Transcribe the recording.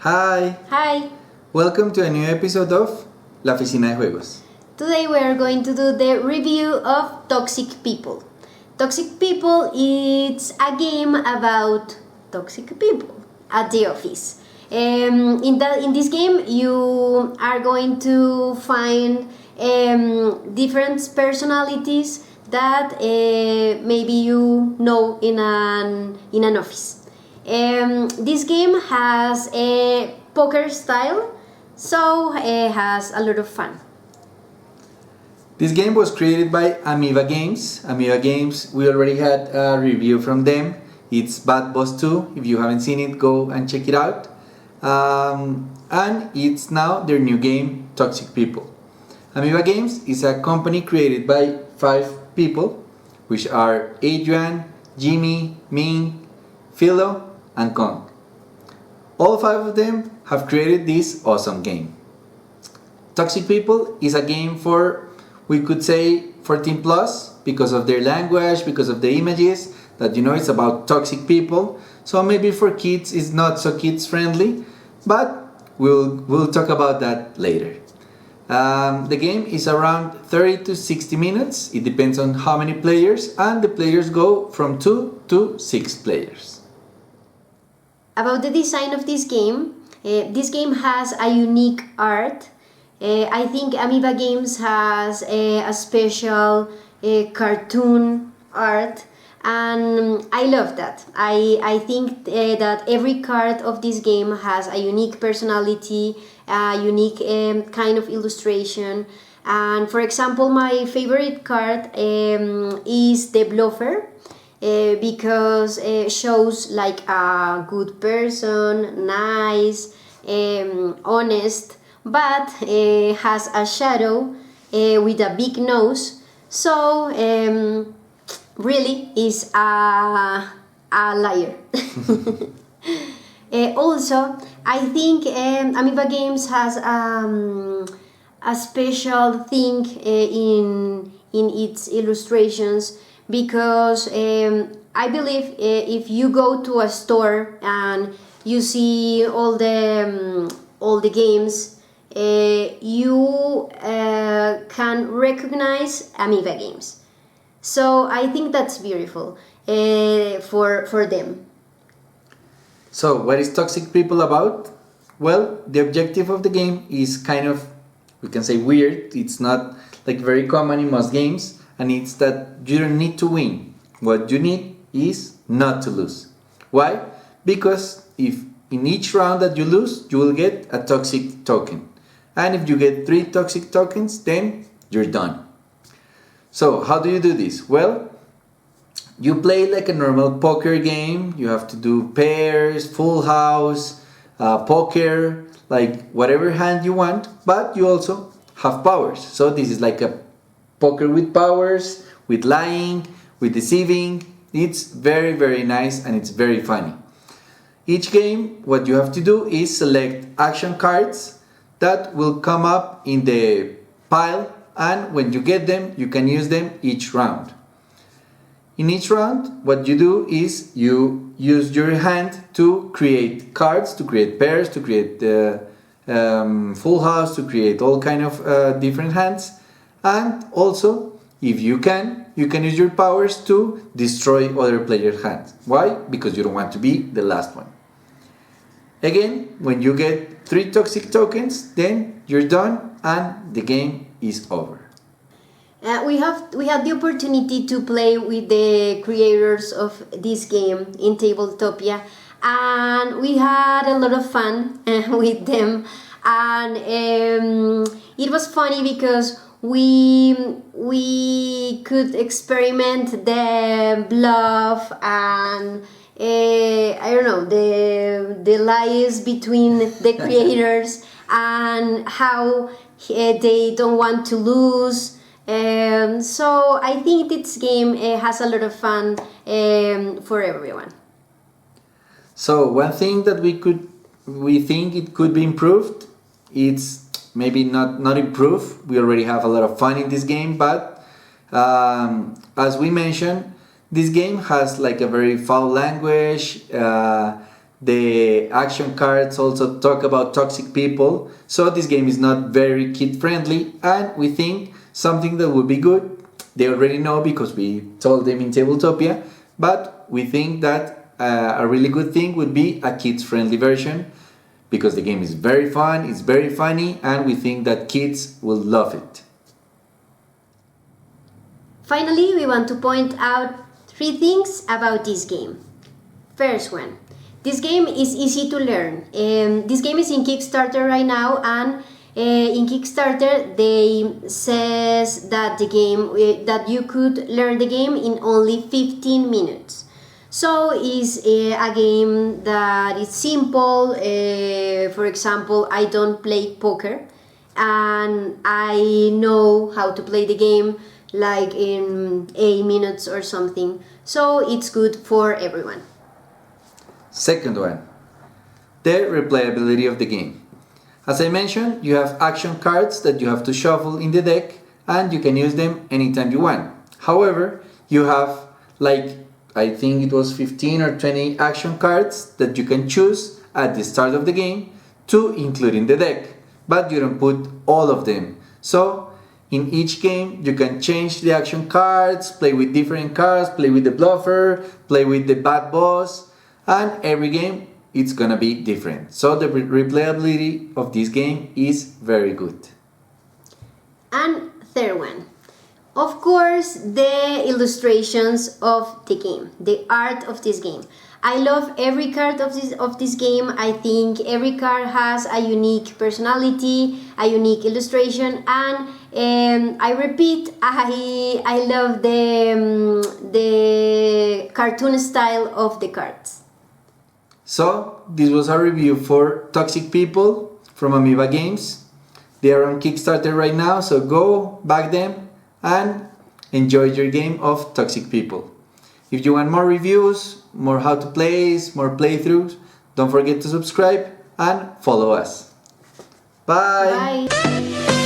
Hi! Hi! Welcome to a new episode of La Oficina de Juegos. Today we are going to do the review of Toxic People. Toxic People is a game about toxic people at the office. In this game you are going to find different personalities that maybe you know in an office. This game has a poker style, so it has a lot of fun. This game was created by Ameba Games. Ameba Games, we already had a review from them. It's Bad Boss 2. If you haven't seen it, go and check it out. And it's now their new game, Toxic People. Ameba Games is a company created by 5 people, which are Adrian, Jimmy, Ming, Philo, and Kong. All 5 of them have created this awesome game. Toxic People is a game for, we could say, 14 plus, because of their language, because of the images, that you know it's about toxic people. So maybe for kids it's not so kids friendly, but we'll talk about that later. The game is around 30 to 60 minutes. It depends on how many players, and the players go from 2 to 6 players. About the design of this game has a unique art. I think Ameba Games has a special cartoon art, and I love that. I think that every card of this game has a unique personality, a unique kind of illustration. And for example, my favorite card is the Bluffer, because it shows like a good person, nice, honest, but has a shadow with a big nose, so really is a liar. Also, I think Ameba Games has a special thing in its illustrations, because I believe if you go to a store and you see all the games, you can recognize Ameba Games. So I think that's beautiful for them. So what is Toxic People about? Well, the objective of the game is kind of, we can say, weird. It's not like very common in most games. And it's that you don't need to win. What you need is not to lose. Why? Because if in each round that you lose, you will get a toxic token. And if you get 3 toxic tokens, then you're done. So how do you do this? Well, you play like a normal poker game. You have to do pairs, full house, poker, like whatever hand you want. But you also have powers. So this is like a poker with powers, with lying, with deceiving. It's very, very nice, and it's very funny. Each game, what you have to do is select action cards that will come up in the pile, and when you get them, you can use them each round. In each round, what you do is you use your hand to create cards, to create pairs, to create full house, to create all kind of different hands. And also, if you can use your powers to destroy other players' hands. Why? Because you don't want to be the last one. Again, when you get 3 toxic tokens, then you're done and the game is over. We had the opportunity to play with the creators of this game in Tabletopia, and we had a lot of fun with them. And it was funny because we could experiment the bluff and I don't know, the lies between the creators and how they don't want to lose. So I think this game has a lot of fun for everyone. So one thing that we think it could be improved, it's maybe not improve. We already have a lot of fun in this game, but as we mentioned, this game has like a very foul language. The action cards also talk about toxic people, so this game is not very kid friendly, and we think something that would be good. They already know because we told them in Tabletopia, but we think that a really good thing would be a kids friendly version because the game is very fun, it's very funny, and we think that kids will love it. Finally, we want to point out 3 things about this game. First one, this game is easy to learn. This game is in Kickstarter right now, and in Kickstarter they says that the game that you could learn the game in only 15 minutes. So it's a game that is simple. For example, I don't play poker, and I know how to play the game like in 8 minutes or something. So it's good for everyone. Second one, the replayability of the game. As I mentioned, you have action cards that you have to shuffle in the deck and you can use them anytime you want. However, you have like, I think it was 15 or 20 action cards that you can choose at the start of the game to include in the deck, but you don't put all of them. So in each game you can change the action cards, play with different cards, play with the bluffer, play with the bad boss, and every game it's gonna be different. So the replayability of this game is very good. And third one, of course, the illustrations of the game, the art of this game. I love every card of this game. I think every card has a unique personality, a unique illustration, and I repeat, I love the cartoon style of the cards. So this was our review for Toxic People from Ameba Games. They are on Kickstarter right now, so go back them and enjoy your game of Toxic People. If you want more reviews, more how to plays, more playthroughs, don't forget to subscribe and follow us. Bye! Bye!